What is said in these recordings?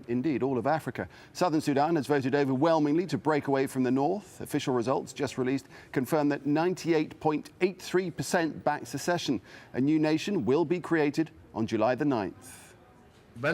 and indeed all of Africa. Southern Sudan has voted overwhelmingly to break away from the north. Official results just released confirm that 98.83% back secession. A new nation will be created on July the 9th. The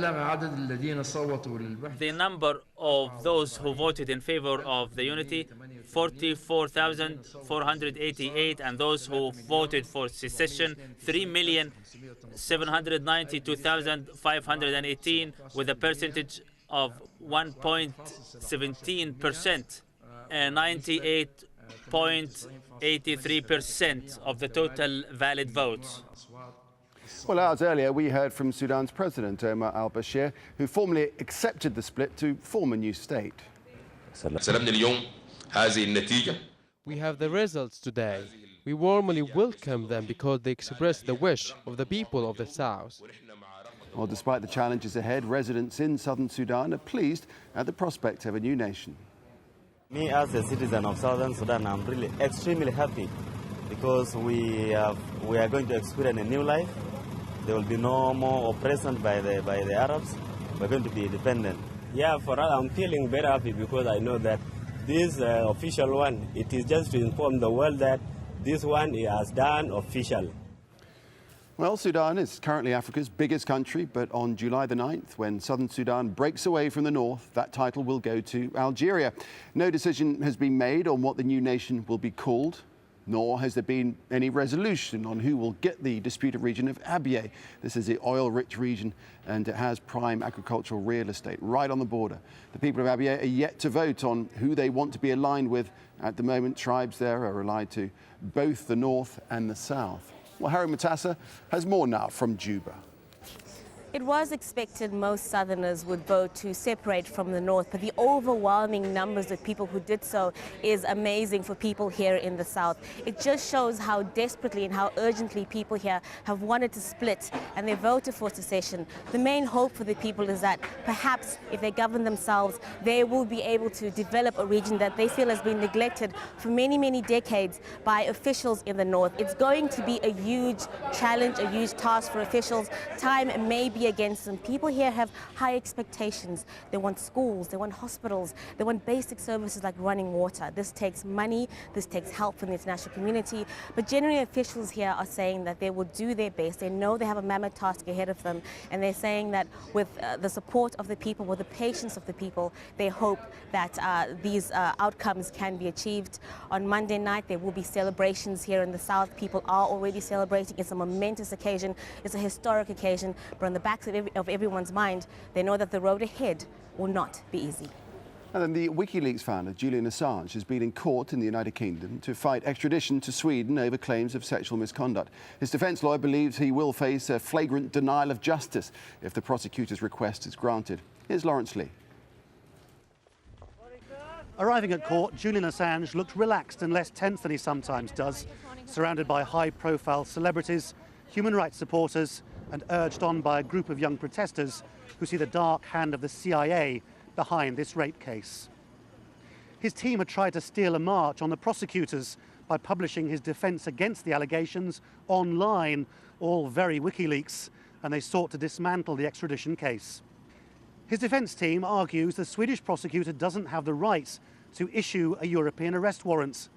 number of those who voted in favor of the unity, 44,488, and those who voted for secession, 3,792,518, with a percentage of 1.17%, and 98.83% of the total valid votes. Well, hours earlier, we heard from Sudan's President, Omar al-Bashir, who formally accepted the split to form a new state. We have the results today. We warmly welcome them because they express the wish of the people of the South. Well, despite the challenges ahead, residents in southern Sudan are pleased at the prospect of a new nation. Me, as a citizen of southern Sudan, I'm really extremely happy because we are going to experience a new life. There will be no more oppression by the Arabs. We're going to be independent. Yeah, for us, I'm feeling very happy because I know that this official one, it is just to inform the world that this one is done officially. Well, Sudan is currently Africa's biggest country, but on July the 9th, when southern Sudan breaks away from the north, that title will go to Algeria. No decision has been made on what the new nation will be called, nor has there been any resolution on who will get the disputed region of Abyei. This is the oil-rich region, and it has prime agricultural real estate right on the border. The people of Abyei are yet to vote on who they want to be aligned with. At the moment, tribes there are allied to both the north and the south. Well, Harry Matassa has more now from Juba. It was expected most Southerners would vote to separate from the North, but the overwhelming numbers of people who did so is amazing for people here in the South. It just shows how desperately and how urgently people here have wanted to split, and they voted for secession. The main hope for the people is that perhaps if they govern themselves, they will be able to develop a region that they feel has been neglected for many, many decades by officials in the North. It's going to be a huge challenge, a huge task for officials. Time may be against them. People here have high expectations. They want schools, they want hospitals, they want basic services like running water. This takes money, this takes help from the international community, but generally officials here are saying that they will do their best. They know they have a mammoth task ahead of them, and they're saying that with the support of the people, with the patience of the people, they hope that these outcomes can be achieved. On Monday night, there will be celebrations here in the South. People are already celebrating. It's a momentous occasion. It's a historic occasion, but on the backs of everyone's mind, they know that the road ahead will not be easy. And then the WikiLeaks founder, Julian Assange, has been in court in the United Kingdom to fight extradition to Sweden over claims of sexual misconduct. His defence lawyer believes he will face a flagrant denial of justice if the prosecutor's request is granted. Here's Lawrence Lee. Arriving at court, Julian Assange looked relaxed and less tense than he sometimes does, surrounded by high-profile celebrities, human rights supporters, and urged on by a group of young protesters who see the dark hand of the CIA behind this rape case. His team had tried to steal a march on the prosecutors by publishing his defence against the allegations online, all very WikiLeaks, and they sought to dismantle the extradition case. His defence team argues the Swedish prosecutor doesn't have the right to issue a European arrest warrant.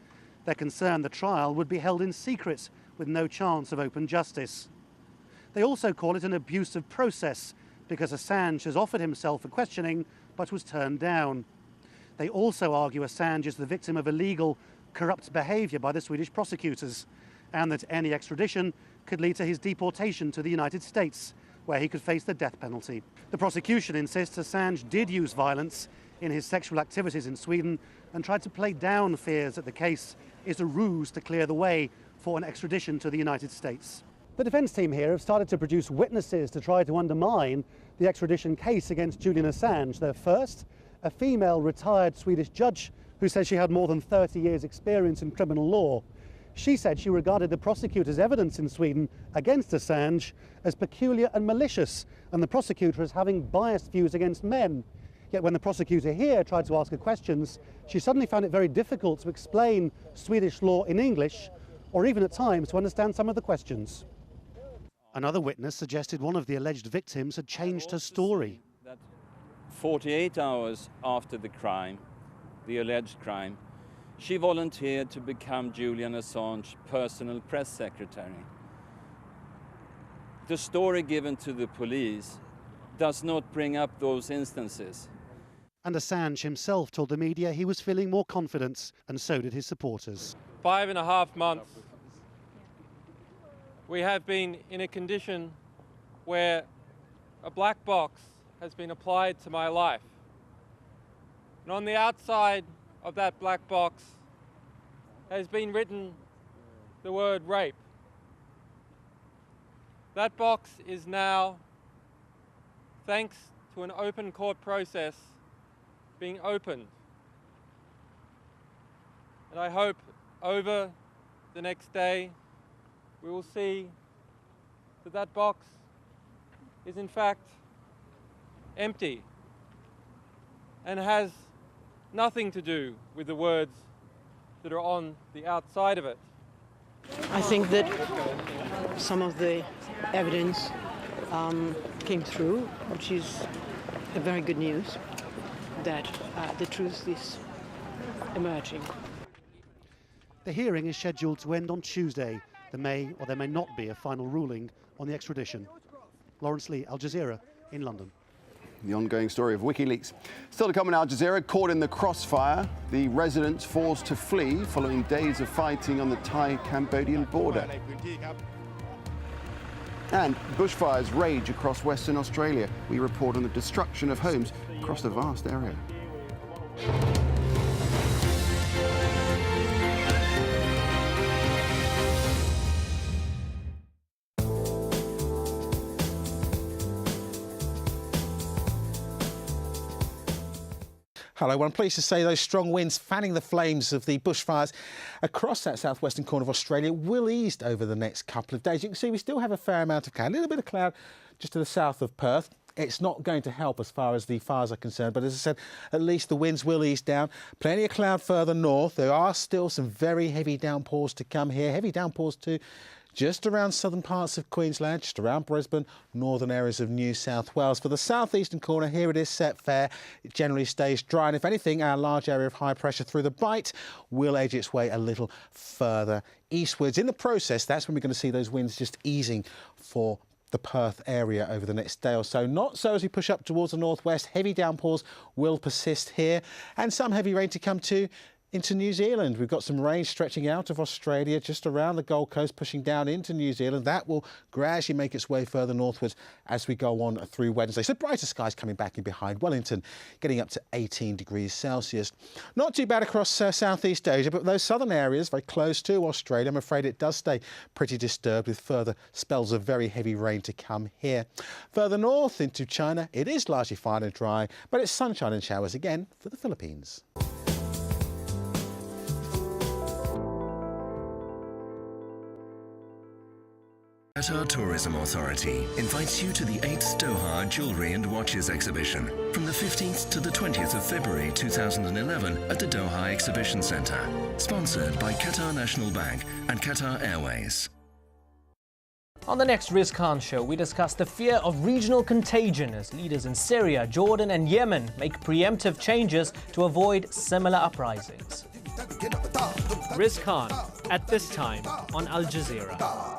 They're concerned the trial would be held in secret with no chance of open justice. They also call it an abuse of process because Assange has offered himself for questioning but was turned down. They also argue Assange is the victim of illegal, corrupt behaviour by the Swedish prosecutors and that any extradition could lead to his deportation to the United States, where he could face the death penalty. The prosecution insists Assange did use violence in his sexual activities in Sweden and tried to play down fears that the case is a ruse to clear the way for an extradition to the United States. The defence team here have started to produce witnesses to try to undermine the extradition case against Julian Assange. Their first, a female retired Swedish judge who says she had more than 30 years' experience in criminal law. She said she regarded the prosecutor's evidence in Sweden against Assange as peculiar and malicious, and the prosecutor as having biased views against men. Yet when the prosecutor here tried to ask her questions, she suddenly found it very difficult to explain Swedish law in English, or even at times to understand some of the questions. Another witness suggested one of the alleged victims had changed her story. 48 hours after the crime, the alleged crime, she volunteered to become Julian Assange's personal press secretary. The story given to the police does not bring up those instances. And Assange himself told the media he was feeling more confidence, and so did his supporters. 5.5 months, we have been in a condition where a black box has been applied to my life. And on the outside of that black box has been written the word rape. That box is now, thanks to an open court process, being opened. And I hope over the next day we will see that that box is in fact empty and has nothing to do with the words that are on the outside of it. I think that some of the evidence came through, which is a very good news, that the truth is emerging. The hearing is scheduled to end on Tuesday. There may or there may not be a final ruling on the extradition. Lawrence Lee, Al Jazeera in London. The ongoing story of WikiLeaks. Still to come in Al Jazeera, caught in the crossfire, the residents forced to flee following days of fighting on the Thai-Cambodian border. And bushfires rage across Western Australia. We report on the destruction of homes across a vast area. Hello, well, I'm pleased to say those strong winds fanning the flames of the bushfires across that southwestern corner of Australia will ease over the next couple of days. You can see we still have a fair amount of cloud, a little bit of cloud just to the south of Perth. It's not going to help as far as the fires are concerned, but as I said, at least the winds will ease down. Plenty of cloud further north. There are still some very heavy downpours to come here. Heavy downpours too just around southern parts of Queensland, just around Brisbane, northern areas of New South Wales. For the southeastern corner, here it is set fair. It generally stays dry, and if anything, our large area of high pressure through the Bight will edge its way a little further eastwards. In the process, that's when we're going to see those winds just easing for the Perth area over the next day or so. Not so as we push up towards the northwest. Heavy downpours will persist here, and some heavy rain to come too into New Zealand. We've got some rain stretching out of Australia, just around the Gold Coast, pushing down into New Zealand. That will gradually make its way further northwards as we go on through Wednesday. So brighter skies coming back in behind Wellington, getting up to 18 degrees Celsius. Not too bad across Southeast Asia, but those southern areas very close to Australia, I'm afraid it does stay pretty disturbed with further spells of very heavy rain to come here. Further north into China, it is largely fine and dry, but it's sunshine and showers again for the Philippines. Qatar Tourism Authority invites you to the 8th Doha Jewellery and Watches Exhibition from the 15th to the 20th of February 2011 at the Doha Exhibition Centre. Sponsored by Qatar National Bank and Qatar Airways. On the next Riz Khan show, we discuss the fear of regional contagion as leaders in Syria, Jordan and Yemen make preemptive changes to avoid similar uprisings. Riz Khan, at this time on Al Jazeera.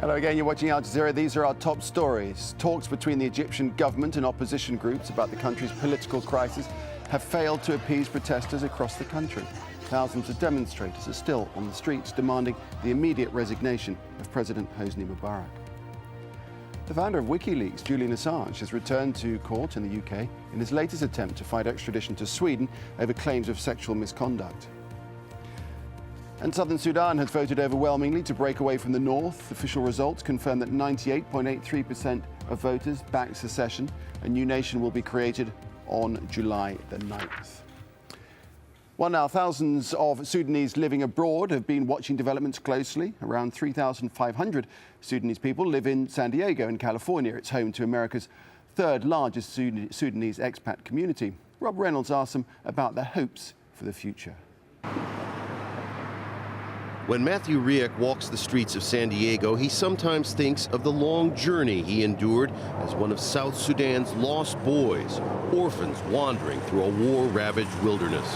Hello again, you're watching Al Jazeera. These are our top stories. Talks between the Egyptian government and opposition groups about the country's political crisis have failed to appease protesters across the country. Thousands of demonstrators are still on the streets demanding the immediate resignation of President Hosni Mubarak. The founder of WikiLeaks, Julian Assange, has returned to court in the UK in his latest attempt to fight extradition to Sweden over claims of sexual misconduct. And southern Sudan has voted overwhelmingly to break away from the north. Official results confirm that 98.83% of voters back secession. A new nation will be created on July the 9th. Well, now, thousands of Sudanese living abroad have been watching developments closely. Around 3,500 Sudanese people live in San Diego in California. It's home to America's third largest Sudanese expat community. Rob Reynolds asked them about their hopes for the future. When Matthew Riek walks the streets of San Diego, he sometimes thinks of the long journey he endured as one of South Sudan's lost boys, orphans wandering through a war-ravaged wilderness.